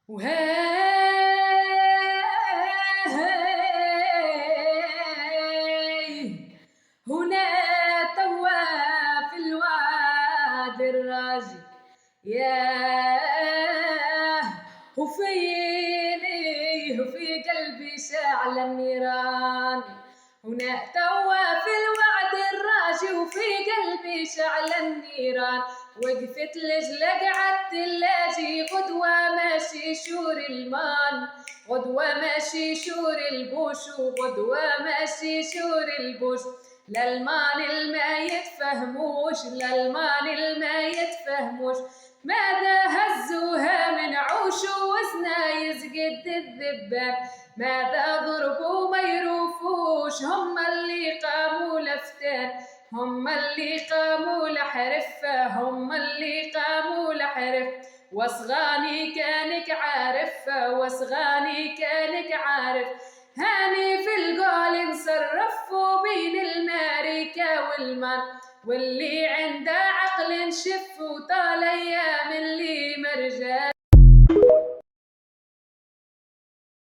وهاي هنا توا في الوادي الراجي ياه وفيني وفي قلبي شعل النيران. هنا توا في الوعد الراجي وفي قلبي شعل النيران. وقفت لجلق عالتلاجي غدوة ماشي شور المان. غدوة ماشي شور البوش وغدوة ماشي شور البوش. للمان الما يتفهموش للمان الما يتفهموش. ماذا هزوها من عوش وزنا يزقد الذباب. ماذا ضربوا ما يروفوش هم اللي قاموا لفتان. هم اللي قاموا لحرفة هم اللي قاموا لحرف. وصغاني كانك عارفة وصغاني كانك عارف. هاني في القول نصرفوا بين الماركة والمان. واللي عنده عقل نشف وطال ايام